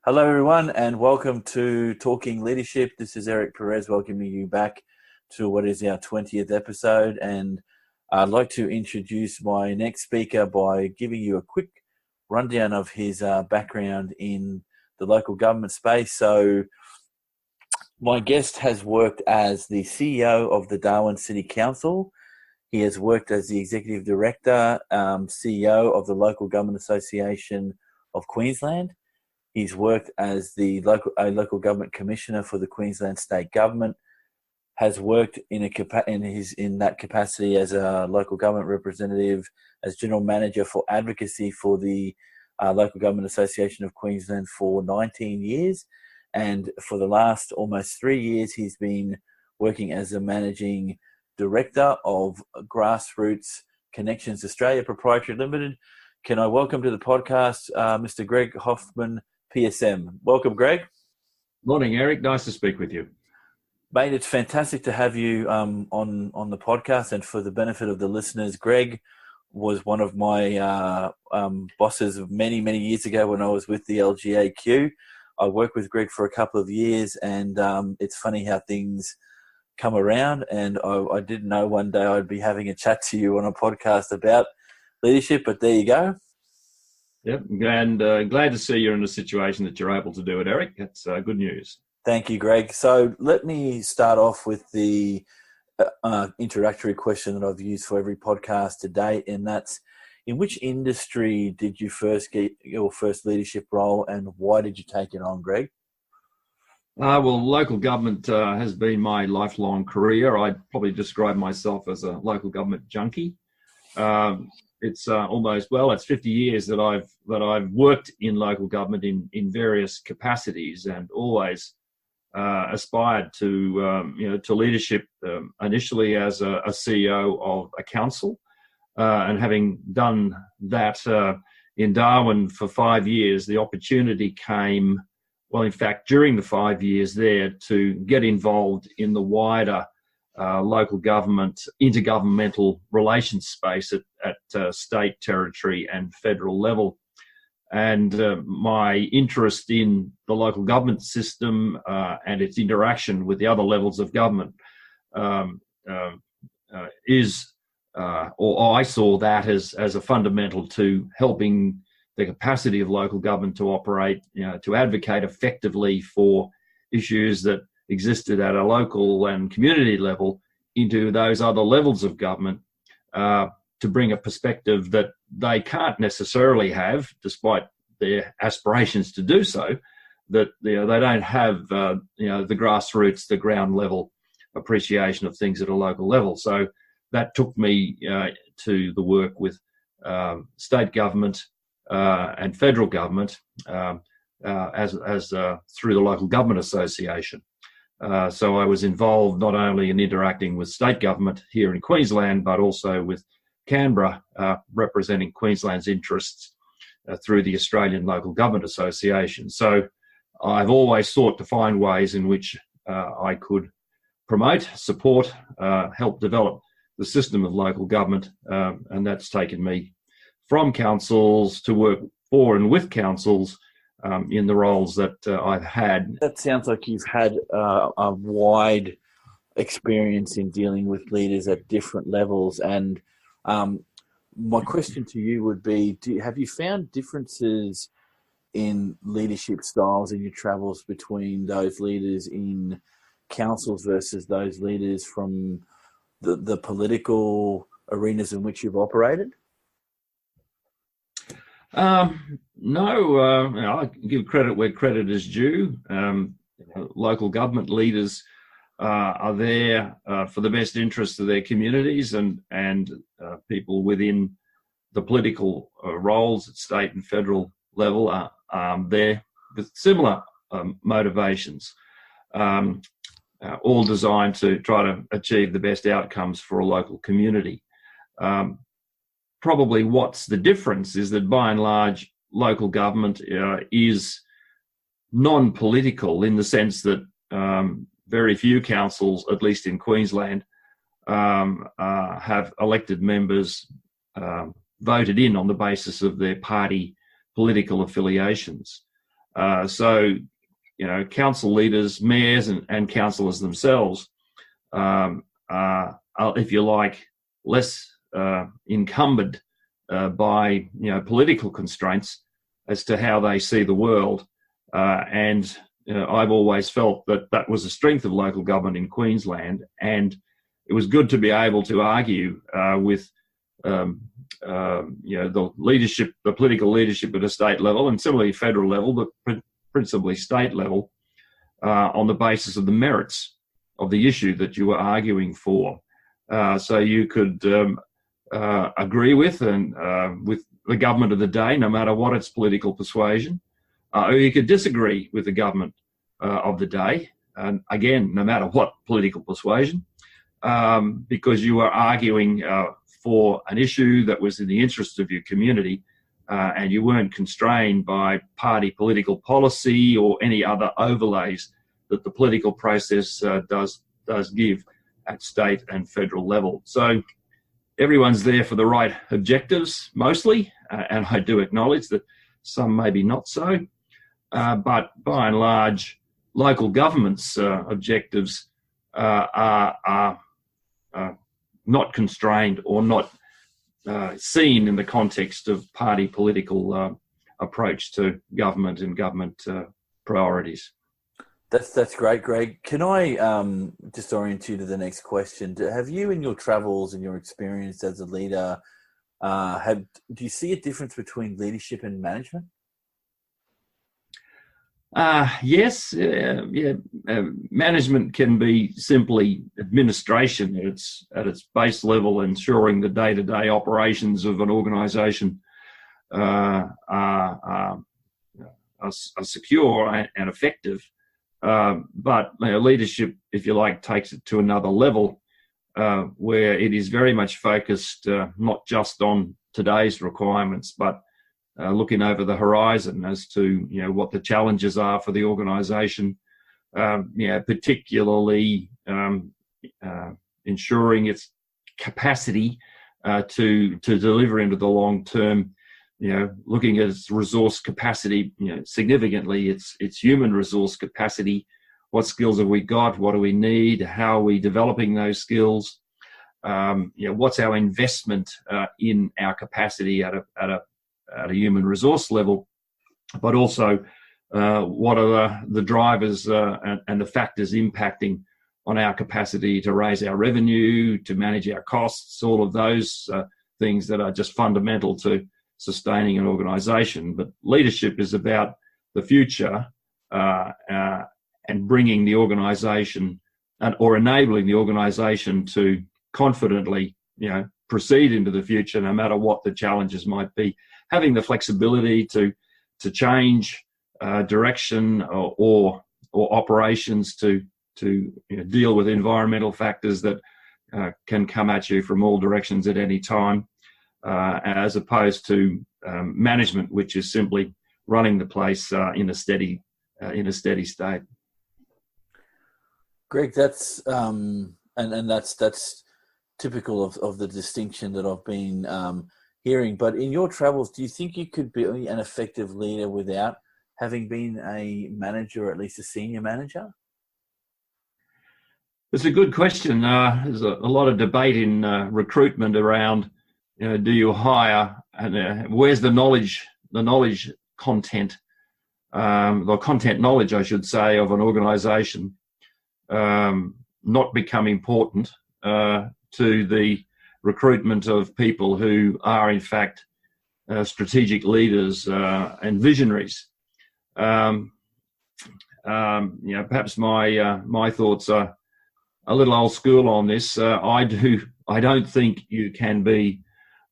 Hello, everyone, and welcome to Talking Leadership. This is Eric Perez welcoming you back to what is our 20th episode. And I'd like to introduce my next speaker by giving you a quick rundown of his background in the local government space. So my guest has worked as the CEO of the Darwin City Council. He has worked as the Executive Director, CEO of the Local Government Association of Queensland. He's worked as a local government commissioner for the Queensland State Government. Has worked in that capacity as a local government representative, as general manager for advocacy for the Local Government Association of Queensland for 19 years, and for the last almost 3 years, he's been working as a managing director of Grassroots Connections Australia Proprietary Limited. Can I welcome to the podcast Mr. Greg Hoffman PSM. Welcome, Greg. Morning, Eric. Nice to speak with you. Mate, it's fantastic to have you on the podcast. And for the benefit of the listeners, Greg was one of my bosses many, many years ago when I was with the LGAQ. I worked with Greg for a couple of years, and it's funny how things come around. And I didn't know one day I'd be having a chat to you on a podcast about leadership, but there you go. Yep, and glad to see you're in a situation that you're able to do it, Eric. That's good news. Thank you, Greg. So let me start off with the introductory question that I've used for every podcast to date, and that's, in which industry did you first get your first leadership role, and why did you take it on, Greg? Well, local government has been my lifelong career. I'd probably describe myself as a local government junkie. It's it's 50 years that I've worked in local government in various capacities, and always aspired to leadership. Initially as a CEO of a council, and having done that in Darwin for 5 years, the opportunity came. Well, in fact, during the 5 years there, to get involved in the wider local government, intergovernmental relations space at state, territory and federal level. And my interest in the local government system and its interaction with the other levels of government I saw that as a fundamental to helping the capacity of local government to operate, to advocate effectively for issues that existed at a local and community level into those other levels of government, to bring a perspective that they can't necessarily have, despite their aspirations to do so, that they don't have the grassroots, the ground level appreciation of things at a local level. So that took me to the work with state government and federal government as through the Local Government Association. So I was involved not only in interacting with state government here in Queensland, but also with Canberra, representing Queensland's interests through the Australian Local Government Association. So I've always sought to find ways in which I could promote, support, help develop the system of local government, and that's taken me from councils to work for and with councils in the roles that I've had. That sounds like you've had a wide experience in dealing with leaders at different levels. And my question to you would be, have you found differences in leadership styles in your travels between those leaders in councils versus those leaders from the political arenas in which you've operated? No, I give credit where credit is due. Local government leaders are there for the best interests of their communities, and people within the political roles at state and federal level are there with similar motivations, all designed to try to achieve the best outcomes for a local community. Probably what's the difference is that by and large, local government is non-political in the sense that very few councils, at least in Queensland, have elected members voted in on the basis of their party political affiliations. So, council leaders, mayors, and councillors themselves are, if you like, less encumbered by political constraints as to how they see the world. And I've always felt that was a strength of local government in Queensland, and it was good to be able to argue with the leadership, the political leadership at a state level, and similarly federal level, but principally state level, on the basis of the merits of the issue that you were arguing for. So you could agree with the government of the day, no matter what its political persuasion, or you could disagree with the government of the day, and again, no matter what political persuasion, because you were arguing for an issue that was in the interest of your community, and you weren't constrained by party political policy or any other overlays that the political process does give at state and federal level. So everyone's there for the right objectives, mostly, and I do acknowledge that some maybe not so, but by and large, local government's objectives are not constrained or not seen in the context of party political approach to government and government priorities. That's great, Greg. Can I just orient you to the next question? Have you, in your travels and your experience as a leader, do you see a difference between leadership and management? Yes. Management can be simply administration at its base level, ensuring the day-to-day operations of an organisation are secure and effective. But leadership, if you like, takes it to another level, where it is very much focused not just on today's requirements, but looking over the horizon as to what the challenges are for the organisation, particularly ensuring its capacity to deliver into the long term. Looking at its resource capacity, significantly, its human resource capacity. What skills have we got? What do we need? How are we developing those skills? What's our investment in our capacity at a human resource level? But also, what are the drivers and the factors impacting on our capacity to raise our revenue, to manage our costs? All of those things that are just fundamental to sustaining an organisation. But leadership is about the future and bringing the organisation or enabling the organisation to confidently, proceed into the future, no matter what the challenges might be. Having the flexibility to change direction or operations to deal with environmental factors that can come at you from all directions at any time. As opposed to management, which is simply running the place in a steady state. Greg, that's and that's typical of the distinction that I've been hearing. But in your travels, do you think you could be an effective leader without having been a manager, or at least a senior manager? It's a good question. There's a lot of debate in recruitment around. Do you hire, and where's the knowledge content, the content knowledge, I should say, of an organisation not become important to the recruitment of people who are, in fact, strategic leaders and visionaries. Perhaps my thoughts are a little old school on this. I don't think you can be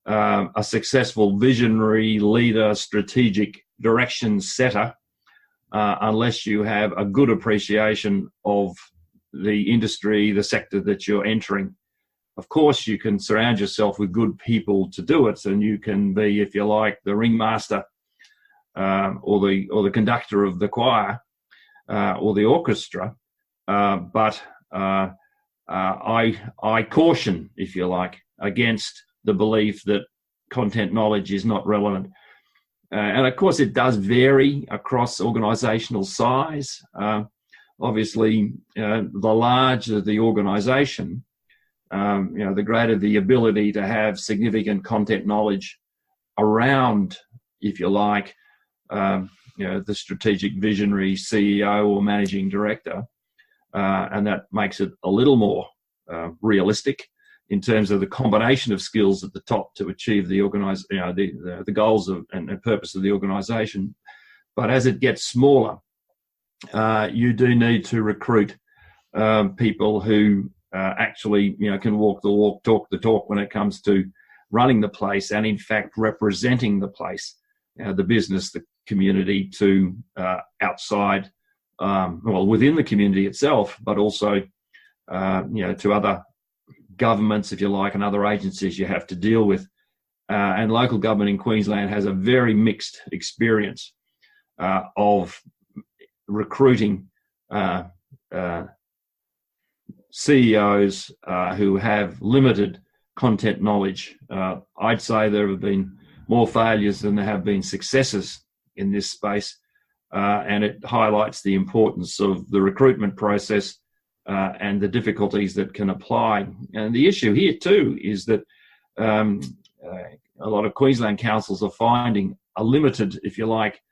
a successful visionary leader, strategic direction setter, unless you have a good appreciation of the industry, the sector that you're entering. Of course, you can surround yourself with good people to do it, and you can be, if you like, the ringmaster or the conductor of the choir or the orchestra. But I caution, if you like, against the belief that content knowledge is not relevant. And of course, it does vary across organisational size. Obviously, the larger the organisation, the greater the ability to have significant content knowledge around, if you like, the strategic visionary CEO or managing director, and that makes it a little more realistic in terms of the combination of skills at the top to achieve the the goals of and purpose of the organisation. But as it gets smaller, you do need to recruit people who actually can walk the walk, talk the talk when it comes to running the place and in fact representing the place, the business, the community to outside, within the community itself, but also to other governments, if you like, and other agencies you have to deal with. And local government in Queensland has a very mixed experience of recruiting CEOs who have limited content knowledge. I'd say there have been more failures than there have been successes in this space, and it highlights the importance of the recruitment process and the difficulties that can apply. And the issue here too is that a lot of Queensland councils are finding a limited, if you like,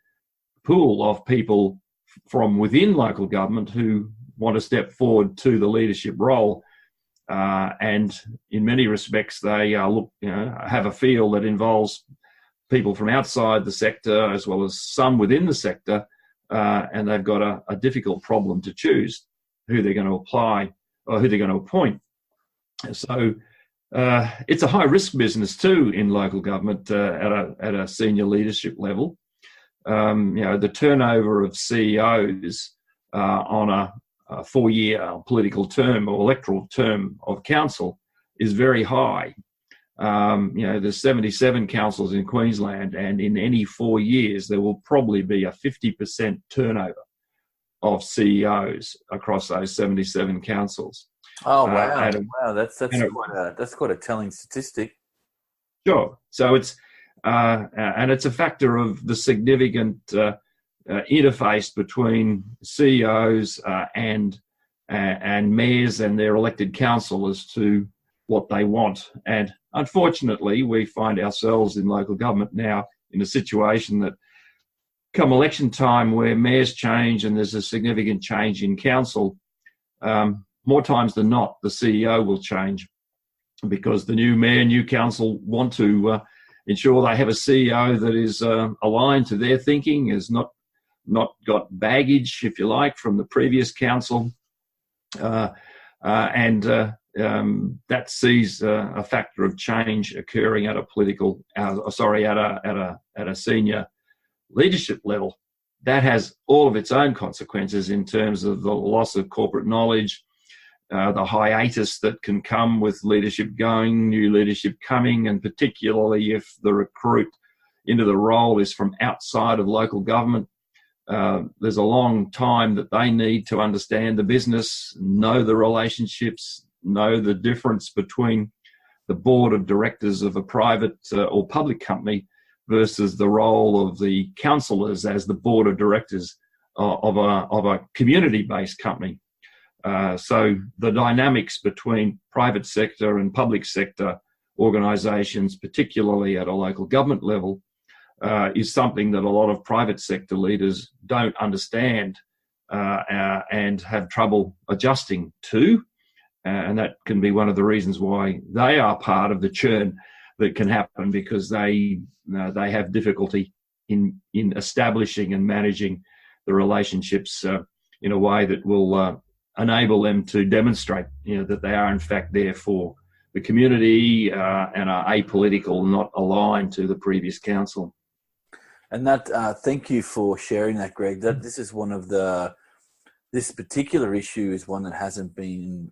pool of people from within local government who want to step forward to the leadership role, and in many respects they have a feel that involves people from outside the sector as well as some within the sector, and they've got a difficult problem to choose who they're going to apply or who they're going to appoint. So it's a high risk business too in local government at a senior leadership level. The turnover of CEOs on a 4-year political term or electoral term of council is very high. There's 77 councils in Queensland, and in any 4 years there will probably be a 50% turnover of CEOs across those 77 councils. Oh wow! Wow, that's quite a telling statistic. Sure. So it's and it's a factor of the significant interface between CEOs and mayors and their elected councillors to what they want. And unfortunately, we find ourselves in local government now in a situation that come election time where mayors change and there's a significant change in council, more times than not, the CEO will change because the new mayor, new council want to ensure they have a CEO that is aligned to their thinking, has not got baggage, if you like, from the previous council, and that sees a factor of change occurring at a senior leadership level. That has all of its own consequences in terms of the loss of corporate knowledge, the hiatus that can come with leadership going, new leadership coming, and particularly if the recruit into the role is from outside of local government. There's a long time that they need to understand the business, know the relationships, know the difference between the board of directors of a private or public company versus the role of the councillors as the board of directors of a community-based company. So the dynamics between private sector and public sector organisations, particularly at a local government level, is something that a lot of private sector leaders don't understand and have trouble adjusting to. And that can be one of the reasons why they are part of the churn that can happen, because they have difficulty in establishing and managing the relationships in a way that will enable them to demonstrate that they are in fact there for the community and are apolitical, not aligned to the previous council. And that thank you for sharing that, Greg. That this particular issue is one that hasn't been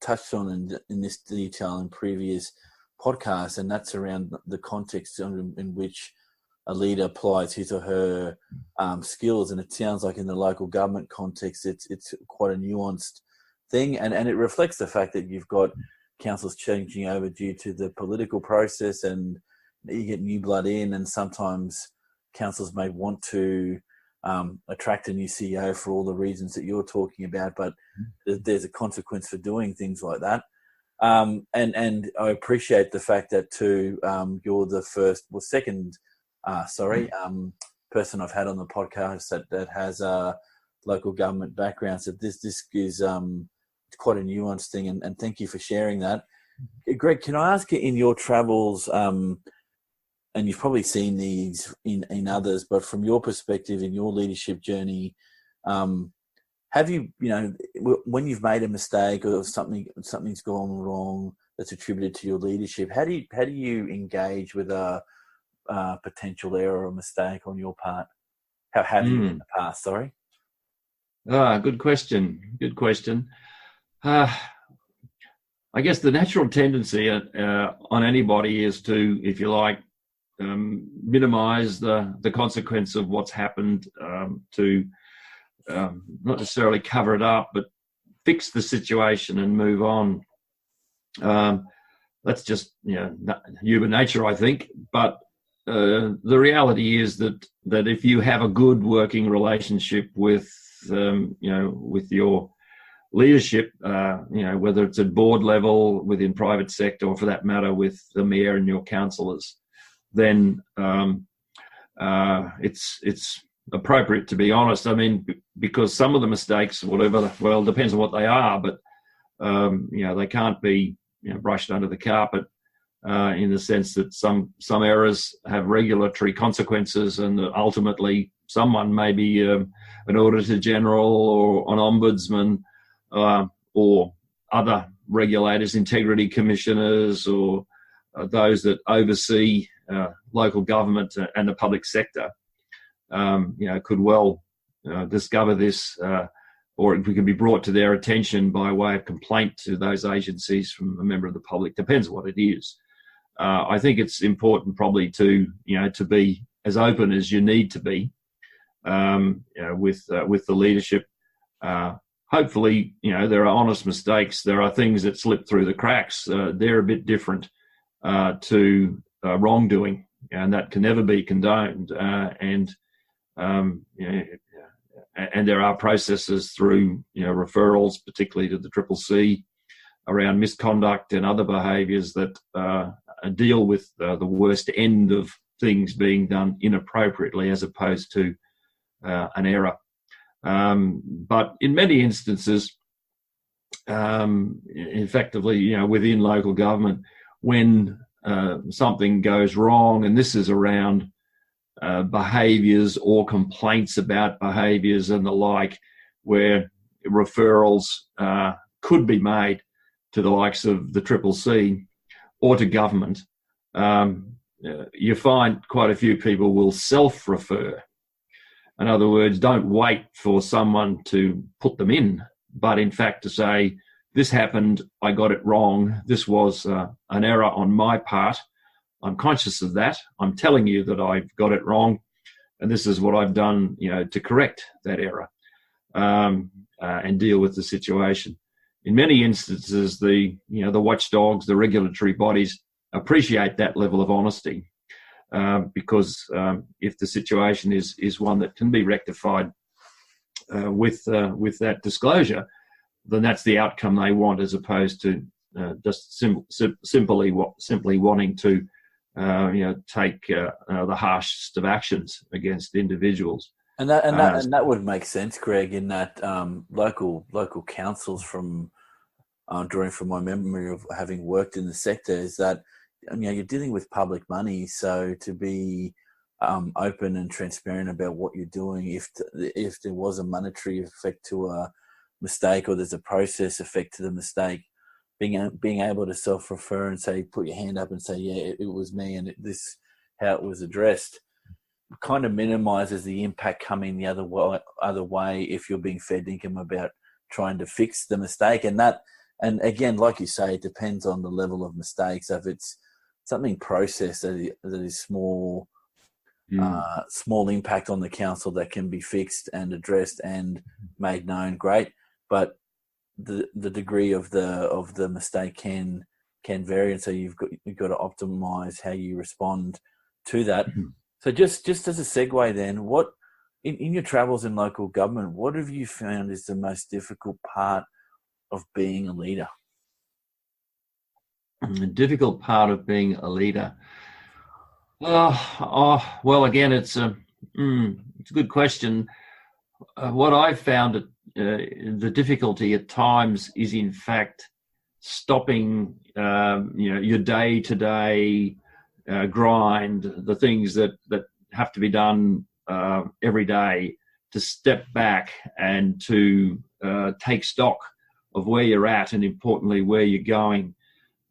touched on in this detail in previous podcasts, and that's around the context in which a leader applies his or her skills. And it sounds like in the local government context, it's quite a nuanced thing, and it reflects the fact that you've got councils changing over due to the political process and you get new blood in, and sometimes councils may want to attract a new CEO for all the reasons that you're talking about, but there's a consequence for doing things like that. And I appreciate the fact that too, you're the second person I've had on the podcast that has a local government background. So this is quite a nuanced thing, and thank you for sharing that. Greg, can I ask you, in your travels, and you've probably seen these in others, but from your perspective in your leadership journey, have you, when you've made a mistake or something's gone wrong that's attributed to your leadership, how do you engage with a potential error or mistake on your part? How have you in the past? Sorry. Good question. I guess the natural tendency on anybody is to, if you like, minimize the consequence of what's happened, to not necessarily cover it up, but fix the situation and move on. That's just human nature, I think. But the reality is that if you have a good working relationship with your leadership, whether it's at board level, within private sector, or for that matter with the mayor and your councillors, then it's appropriate to be honest. I mean, because some of the mistakes, depends on what they are, but they can't be brushed under the carpet, in the sense that some errors have regulatory consequences, and ultimately someone, maybe an auditor general or an ombudsman, or other regulators, integrity commissioners, or those that oversee local government and the public sector, could well discover this, or it can be brought to their attention by way of complaint to those agencies from a member of the public. Depends what it is. I think it's important probably to be as open as you need to be with the leadership. Hopefully, there are honest mistakes. There are things that slip through the cracks. They're a bit different to wrongdoing, and that can never be condoned. And there are processes through referrals, particularly to the CCC, around misconduct and other behaviours that deal with the worst end of things being done inappropriately, as opposed to an error. But in many instances, effectively, within local government, when something goes wrong, and this is around behaviours or complaints about behaviours and the like, where referrals could be made to the likes of the CCC or to government, you find quite a few people will self-refer. In other words, don't wait for someone to put them in, but in fact to say, this happened, I got it wrong, this was an error on my part, I'm conscious of that, I'm telling you that I've got it wrong, and this is what I've done to correct that error, and deal with the situation. In many instances, the watchdogs, the regulatory bodies appreciate that level of honesty. Because if the situation is one that can be rectified with that disclosure, then that's the outcome they want, as opposed to just simply wanting to take the harshest of actions against individuals. And that would make sense, Greg, in that local councils, from drawing from my memory of having worked in the sector, is that you're dealing with public money, so to be open and transparent about what you're doing, if there was a monetary effect to a mistake, or there's a process effect to the mistake, being able to self-refer and say, put your hand up and say, yeah, it was me, and this how it was addressed, kind of minimises the impact coming the other way if you're being fair dinkum about trying to fix the mistake. And again, like you say, it depends on the level of mistakes. If it's something processed that is small impact on the council that can be fixed and addressed and made known, great. But the degree of the mistake can can vary, and so you've got to optimize how you respond to that. Mm-hmm. So just as a segue, then, what in your travels in local government, what have you found is the most difficult part of being a leader? The difficult part of being a leader. Well, again, it's a good question. What I've found the difficulty at times is, in fact, stopping your day-to-day grind, the things that have to be done every day, to step back and to take stock of where you're at, and importantly where you're going.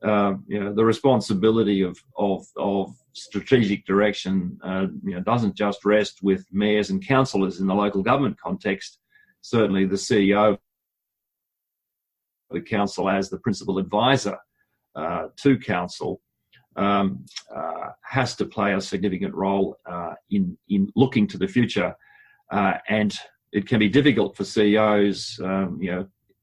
The responsibility of strategic direction doesn't just rest with mayors and councillors in the local government context. Certainly the CEO of the council, as the principal advisor to council, has to play a significant role in looking to the future, and it can be difficult for CEOs,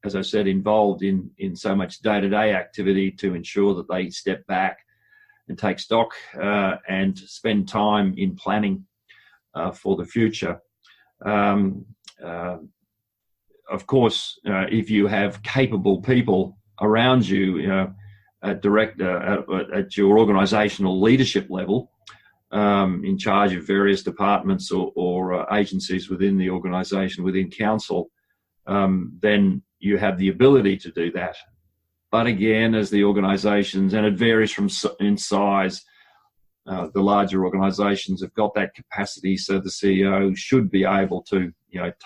as I said, involved in so much day-to-day activity, to ensure that they step back and take stock and spend time in planning for the future. Of course, if you have capable people around you, at your organisational leadership level, in charge of various departments or agencies within the organisation, within council, then you have the ability to do that. But again, as the organisations, and it varies in size, the larger organisations have got that capacity, so the CEO should be able to,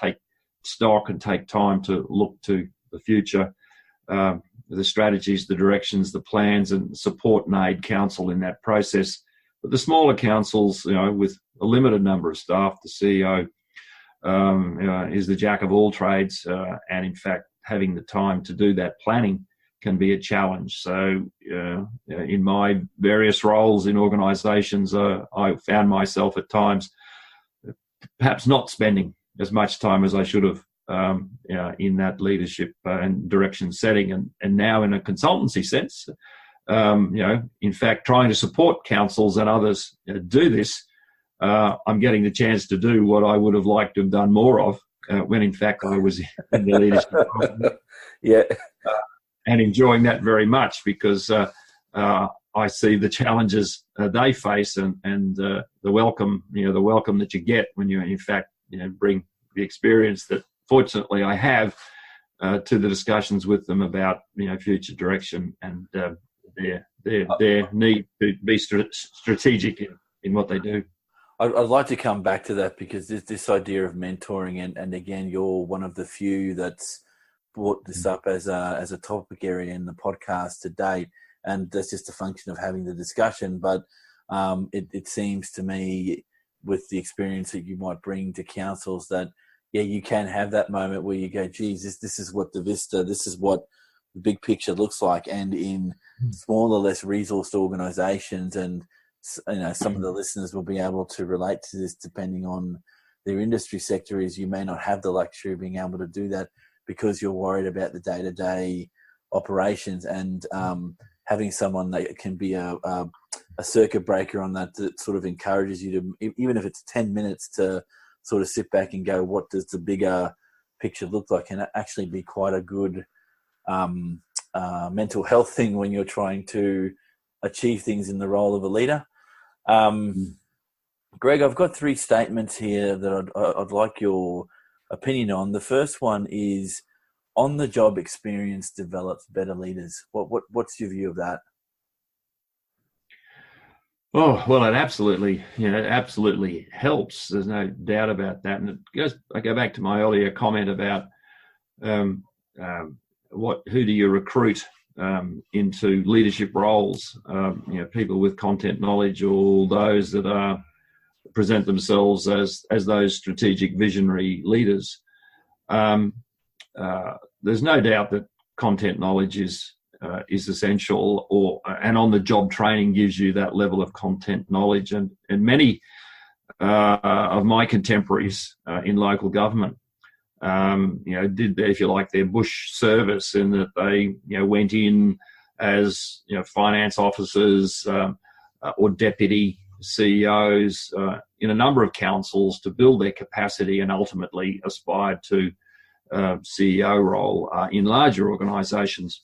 take stock and take time to look to the future, the strategies, the directions, the plans, and support and aid council in that process. But the smaller councils, with a limited number of staff, the CEO is the jack of all trades, and in fact, having the time to do that planning can be a challenge. So in my various roles in organisations, I found myself at times perhaps not spending as much time as I should have in that leadership and direction setting. And now in a consultancy sense, in fact, trying to support councils and others do this, I'm getting the chance to do what I would have liked to have done more of when in fact I was in the leadership role. Yeah. And enjoying that very much, because I see the challenges they face and the welcome, the welcome that you get when you in fact bring the experience that fortunately I have to the discussions with them about future direction and their need to be strategic in what they do. I'd like to come back to that, because this idea of mentoring, and again, you're one of the few that's brought this up as a topic area in the podcast to date, and that's just a function of having the discussion. But it seems to me, with the experience that you might bring to councils, that you can have that moment where you go, geez, this is what this is what the big picture looks like. And in smaller, less resourced organisations, and some of the listeners will be able to relate to this depending on their industry sector, is you may not have the luxury of being able to do that because you're worried about the day-to-day operations, and having someone that can be a circuit breaker on that sort of encourages you to, even if it's 10 minutes, to sort of sit back and go, what does the bigger picture look like, and actually be quite a good mental health thing when you're trying to achieve things in the role of a leader. Greg, I've got 3 statements here that I'd like your opinion on. The first one is, on-the-job experience develops better leaders. What's your view of that? Oh, well, it absolutely helps. There's no doubt about that. And I go back to my earlier comment about who do you recruit into leadership roles? People with content knowledge, or those that present themselves as those strategic visionary leaders. There's no doubt that content knowledge is essential, and on-the-job training gives you that level of content knowledge. And many of my contemporaries in local government, did, if you like, their bush service, in that they went in as finance officers or deputy CEOs in a number of councils to build their capacity and ultimately aspire to CEO role in larger organisations.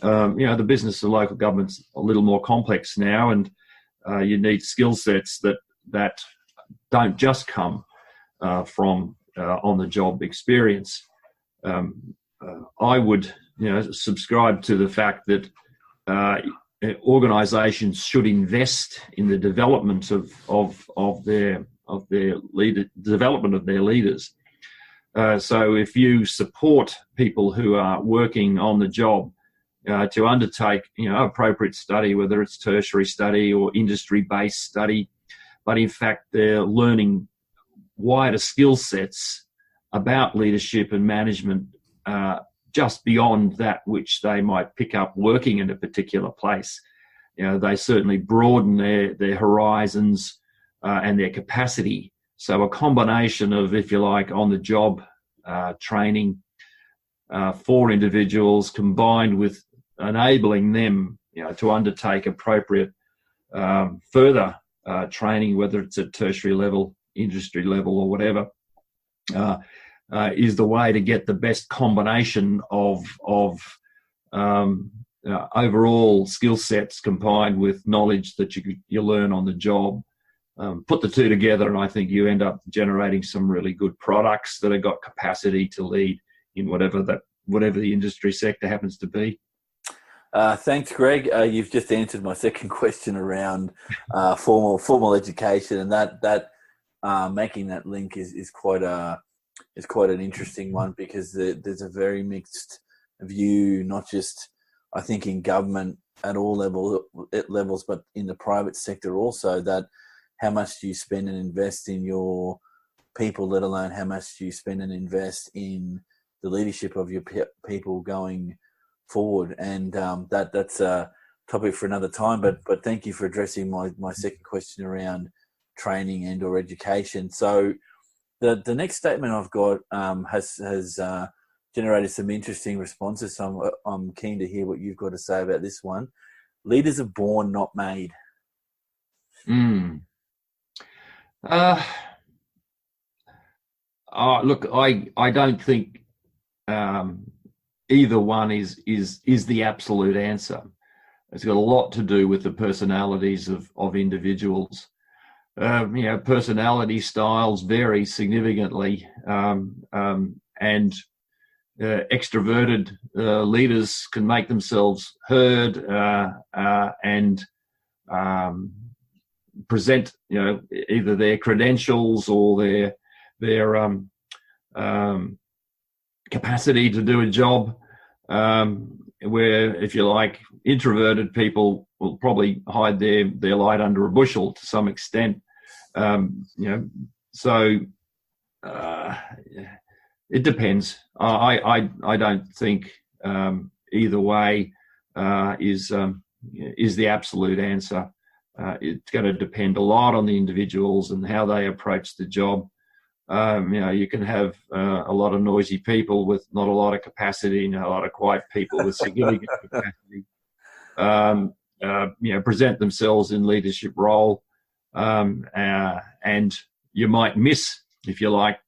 The business of local government's a little more complex now, and you need skill sets that don't just come from on-the-job experience. I would, subscribe to the fact that organisations should invest in the development of their leaders. So if you support people who are working on the job to undertake, appropriate study, whether it's tertiary study or industry-based study, but in fact they're learning wider skill sets about leadership and management just beyond that which they might pick up working in a particular place. They certainly broaden their horizons and their capacity. So a combination of, if you like, on-the-job training for individuals, combined with enabling them, to undertake appropriate further training, whether it's at tertiary level, industry level, or whatever, is the way to get the best combination of overall skill sets combined with knowledge that you learn on the job. Put the two together, and I think you end up generating some really good products that have got capacity to lead in whatever the industry sector happens to be. Thanks, Greg. You've just answered my second question around formal education, and that making that link is quite an interesting one, because there's a very mixed view, not just I think in government at all levels, but in the private sector also, that how much do you spend and invest in your people, let alone how much do you spend and invest in the leadership of your people going forward. And that's a topic for another time, but thank you for addressing my second question around training and or education. So the next statement I've got has generated some interesting responses, so I'm keen to hear what you've got to say about this one. Leaders are born, not made. Look, I don't think either one is the absolute answer. It's got a lot to do with the personalities of individuals. Personality styles vary significantly, and extroverted leaders can make themselves heard and present, either their credentials or their capacity to do a job. Where, if you like, introverted people will probably hide their light under a bushel to some extent. So it depends. I don't think either way is the absolute answer. It's going to depend a lot on the individuals and how they approach the job. You can have a lot of noisy people with not a lot of capacity, and a lot of quiet people with significant capacity. Present themselves in leadership role, and you might miss, if you like,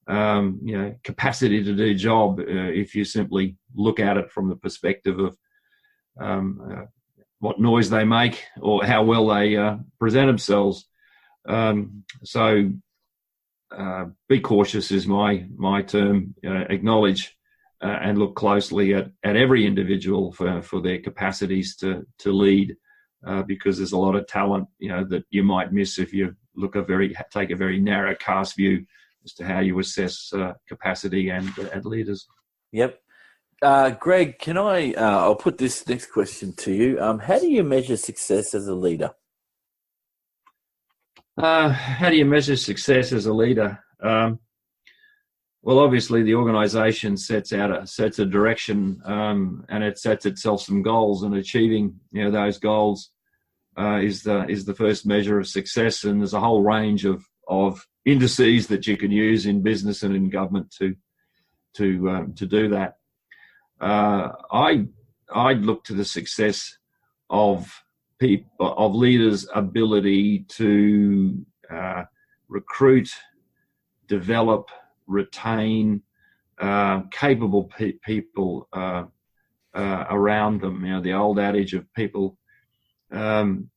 capacity to do job if you simply look at it from the perspective of what noise they make or how well they present themselves. So be cautious is my term. Acknowledge and look closely at every individual for their capacities to lead, because there's a lot of talent that you might miss if you take a very narrow cast view as to how you assess capacity and leaders. Yep. Greg, can I'll put this next question to you. How do you measure success as a leader? How do you measure success as a leader? Well, obviously the organisation sets a direction, and it sets itself some goals, and achieving those goals is the first measure of success. And there's a whole range of indices that you can use in business and in government to do that. I I'd look to the success of people, of leaders' ability to recruit, develop, retain capable people around them. The old adage of people, leave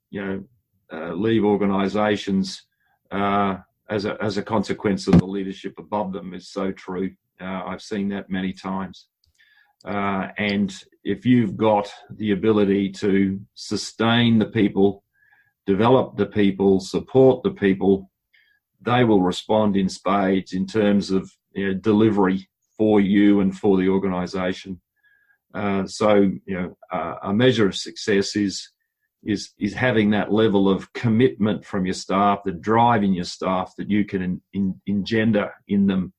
organisations as a consequence of the leadership above them is so true. I've seen that many times. And if you've got the ability to sustain the people, develop the people, support the people, they will respond in spades in terms of delivery for you and for the organisation. So a measure of success is having that level of commitment from your staff, the drive in your staff that you can engender in them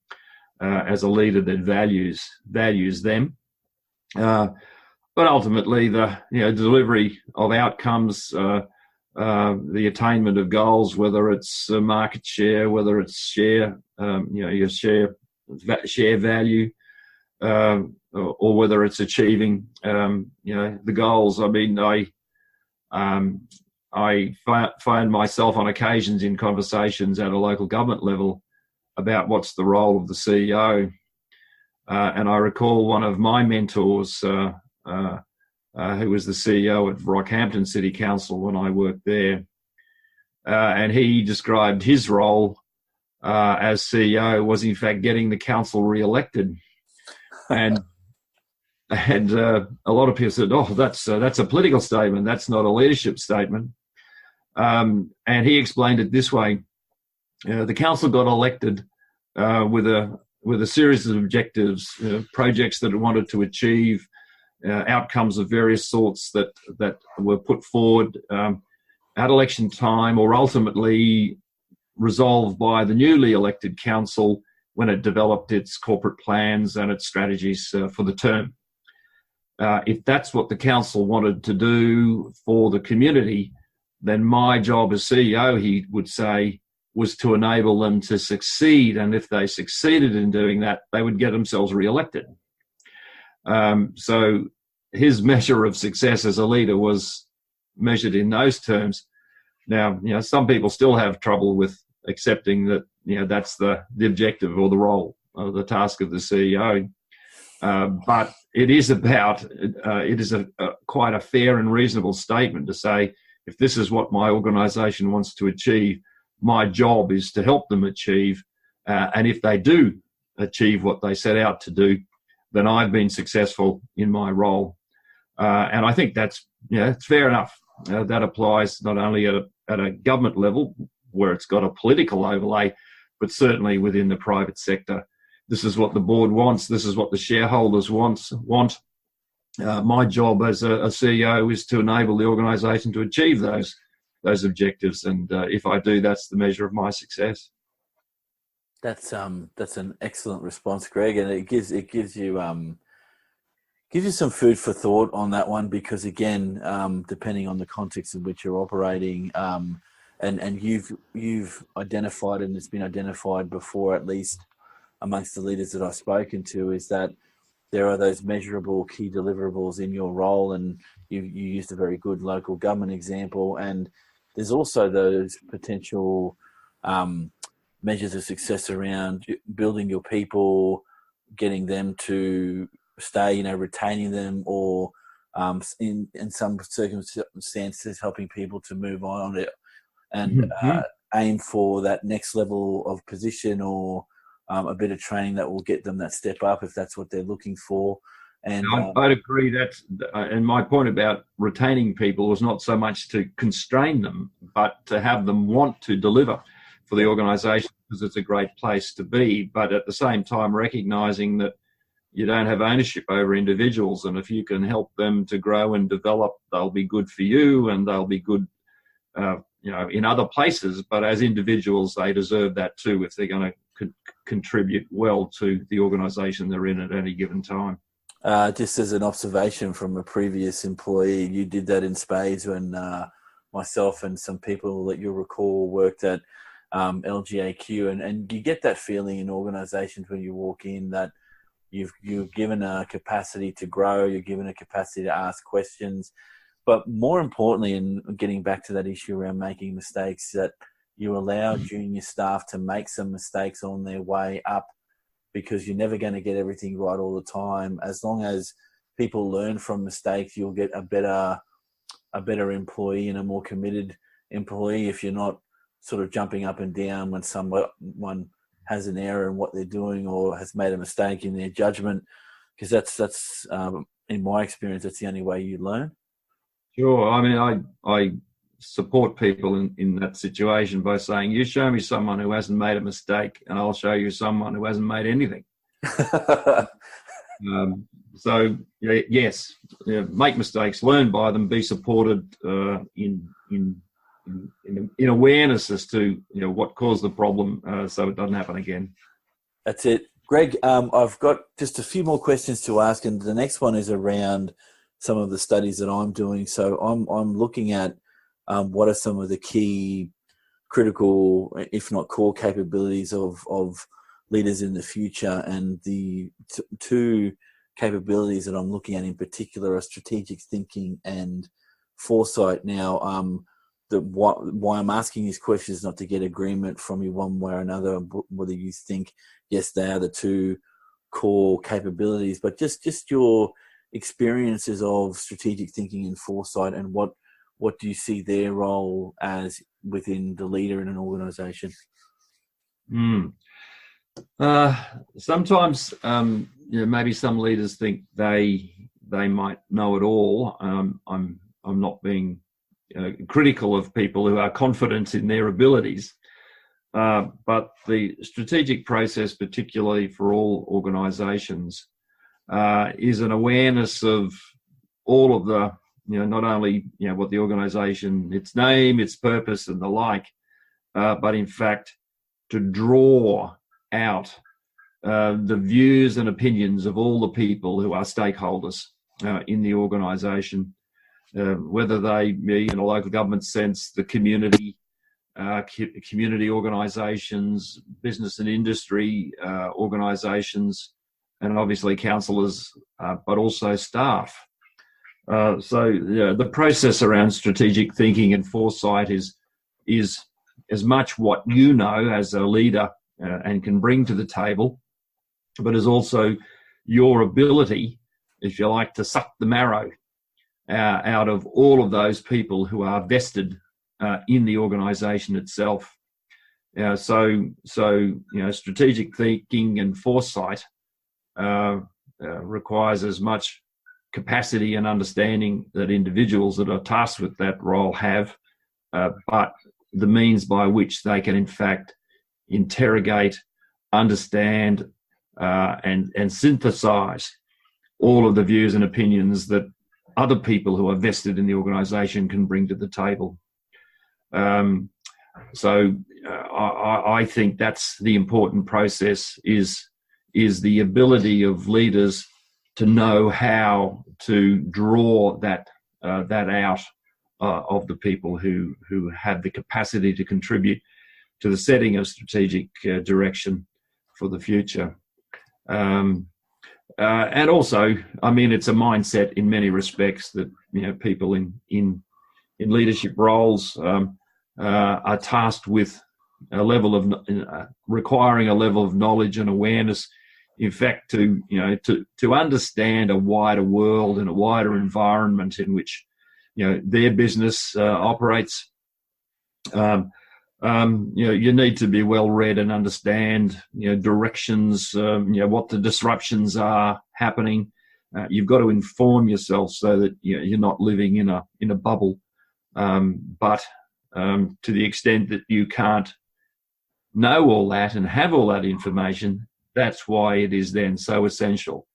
as a leader that values them. But ultimately, the delivery of outcomes, the attainment of goals, whether it's market share, whether it's share, your share value, or whether it's achieving, the goals. I mean, I find myself on occasions in conversations at a local government level about what's the role of the CEO. And I recall one of my mentors, who was the CEO at Rockhampton City Council when I worked there, and he described his role as CEO was in fact getting the council re-elected, and a lot of people said, "Oh, that's a political statement. That's not a leadership statement." And he explained it this way: the council got elected with a series of objectives, projects that it wanted to achieve, outcomes of various sorts that were put forward at election time, or ultimately resolved by the newly elected council when it developed its corporate plans and its strategies for the term. If that's what the council wanted to do for the community, then my job as CEO, he would say, was to enable them to succeed. And if they succeeded in doing that, they would get themselves re-elected. So his measure of success as a leader was measured in those terms. Now, some people still have trouble with accepting that, that's the objective or the role or the task of the CEO. But it is quite a fair and reasonable statement to say, if this is what my organisation wants to achieve, my job is to help them achieve. And if they do achieve what they set out to do, then I've been successful in my role. And I think that's, it's fair enough. That applies not only at a government level where it's got a political overlay, but certainly within the private sector. This is what the board wants. This is what the shareholders want. My job as a CEO is to enable the organisation to achieve those objectives, and if I do, that's the measure of my success. That's an excellent response, Greg, and it gives you some food for thought on that one, because again, depending on the context in which you're operating, and you've identified, and it's been identified before, at least amongst the leaders that I've spoken to, is that there are those measurable key deliverables in your role, and you used a very good local government example, and there's also those potential measures of success around building your people, getting them to stay, retaining them, or in some circumstances helping people to move on and aim for that next level of position, or a bit of training that will get them that step up if that's what they're looking for. And I'd agree that, and my point about retaining people was not so much to constrain them, but to have them want to deliver for the organisation, because it's a great place to be. But at the same time, recognising that you don't have ownership over individuals, and if you can help them to grow and develop, they'll be good for you, and they'll be good, in other places. But as individuals, they deserve that too if they're going to contribute well to the organisation they're in at any given time. Just as an observation from a previous employee, you did that in spades when myself and some people that you'll recall worked at LGAQ, and you get that feeling in organisations when you walk in that, you're given a capacity to grow, you're given a capacity to ask questions, but more importantly, in getting back to that issue around making mistakes, that you allow junior staff to make some mistakes on their way up, because you're never going to get everything right all the time. As long as people learn from mistakes, you'll get a better employee and a more committed employee if you're not sort of jumping up and down when someone has an error in what they're doing or has made a mistake in their judgment, because that's in my experience, that's the only way you learn. Sure. I mean, I support people in that situation by saying, you show me someone who hasn't made a mistake and I'll show you someone who hasn't made anything. So yes, make mistakes, learn by them, be supported in awareness as to what caused the problem, so it doesn't happen again. That's it, Greg. I've got just a few more questions to ask, and the next one is around some of the studies that I'm doing. So I'm looking at what are some of the key critical, if not core, capabilities of leaders in the future, and the two capabilities that I'm looking at in particular are strategic thinking and foresight. Now, why I'm asking these questions is not to get agreement from you one way or another, whether you think, yes, they are the two core capabilities, but just your experiences of strategic thinking and foresight, and what do you see their role as within the leader in an organization? Sometimes, maybe some leaders think they might know it all. I'm not being critical of people who are confident in their abilities, but the strategic process, particularly for all organizations, is an awareness of all of the, not only what the organization, its name, its purpose and the like, but in fact to draw out the views and opinions of all the people who are stakeholders in the organisation, whether they be in a local government sense, the community organisations, business and industry organisations, and obviously councillors, but also staff. So the process around strategic thinking and foresight is as much what you know as a leader and can bring to the table, but is also your ability, if you like, to suck the marrow out of all of those people who are vested in the organisation itself. So strategic thinking and foresight requires as much capacity and understanding that individuals that are tasked with that role have, but the means by which they can in fact interrogate, understand, and synthesize all of the views and opinions that other people who are vested in the organisation can bring to the table. I think that's the important process, is the ability of leaders to know how to draw that out of the people who have the capacity to contribute to the setting of strategic direction for the future. And also, I mean, it's a mindset in many respects that people in leadership roles are tasked with a level of requiring a level of knowledge and awareness, in fact, to understand a wider world and a wider environment in which their business operates. You need to be well read and understand directions, what the disruptions are happening. You've got to inform yourself so that you're not living in a bubble. But to the extent that you can't know all that and have all that information, that's why it is then so essential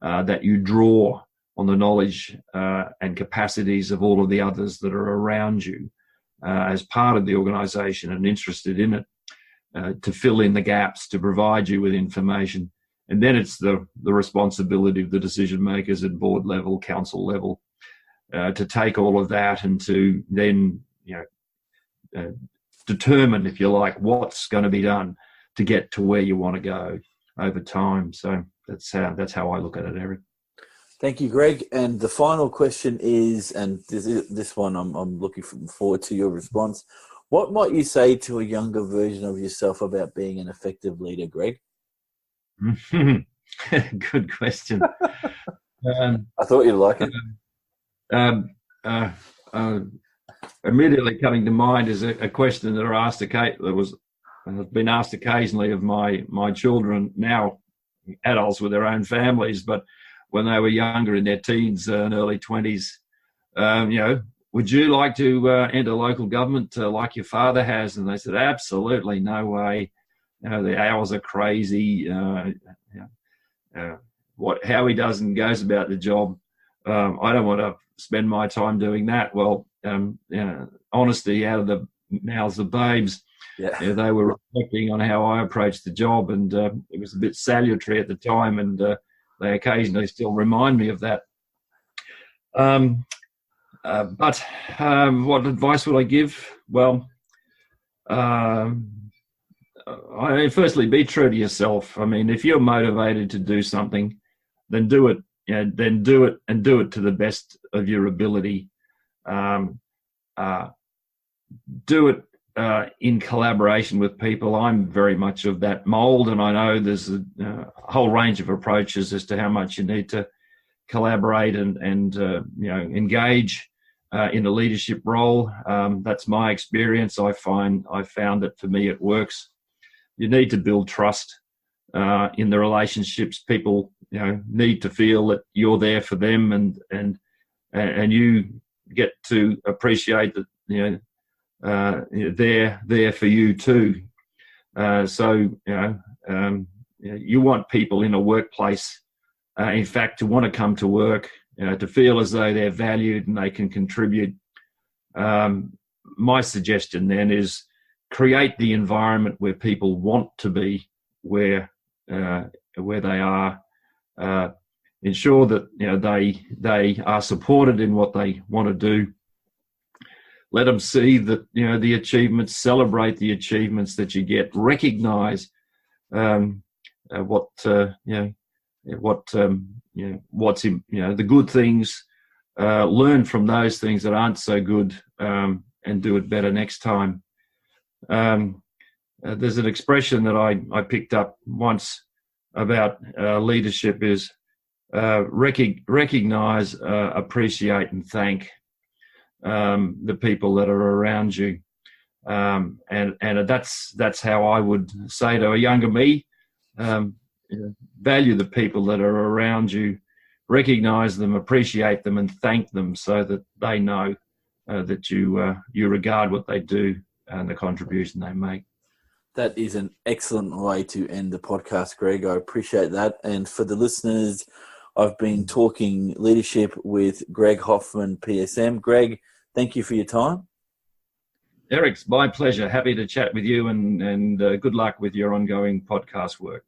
that you draw on the knowledge and capacities of all of the others that are around you as part of the organisation and interested in it, to fill in the gaps, to provide you with information. And then it's the responsibility of the decision makers at board level, council level, to take all of that and to then determine, if you like, what's going to be done to get to where you want to go over time. So that's how I look at it, Eric. Thank you, Greg. And the final question is, and this one I'm looking forward to your response. What might you say to a younger version of yourself about being an effective leader, Greg? Good question. I thought you'd like it. Immediately coming to mind is a question that has been asked occasionally of my children, now adults with their own families, but when they were younger, in their teens and early 20s, would you like to enter local government like your father has? And they said, absolutely, no way. The hours are crazy. How he does and goes about the job, I don't want to spend my time doing that. Well, honesty out of the mouths of babes. Yeah. They were reflecting on how I approached the job, and it was a bit salutary at the time, and they occasionally still remind me of that. But what advice would I give? Well, firstly, be true to yourself. I mean, if you're motivated to do something, then do it. Then do it, and do it to the best of your ability. Do it in collaboration with people. I'm very much of that mold, and I know there's a whole range of approaches as to how much you need to collaborate and engage in a leadership role. That's my experience. I found that for me it works. You need to build trust in the relationships. People need to feel that you're there for them, and you get to appreciate that they're there for you too. You want people in a workplace, in fact, to want to come to work, to feel as though they're valued and they can contribute. My suggestion then is create the environment where people want to be, where they are. Ensure that they are supported in what they want to do. Let them see that the achievements, celebrate the achievements that you get, recognize what's the good things, learn from those things that aren't so good, and do it better next time. There's an expression that I picked up once about leadership is recognize, appreciate, and thank the people that are around you, and that's how I would say to a younger me. Value the people that are around you, recognize them, appreciate them, and thank them, so that they know that you regard what they do and the contribution they make. That is an excellent way to end the podcast, Greg. I appreciate that. And for the listeners, I've been talking leadership with Greg Hoffman PSM. Greg, thank you for your time. Eric, it's my pleasure. Happy to chat with you, and good luck with your ongoing podcast work.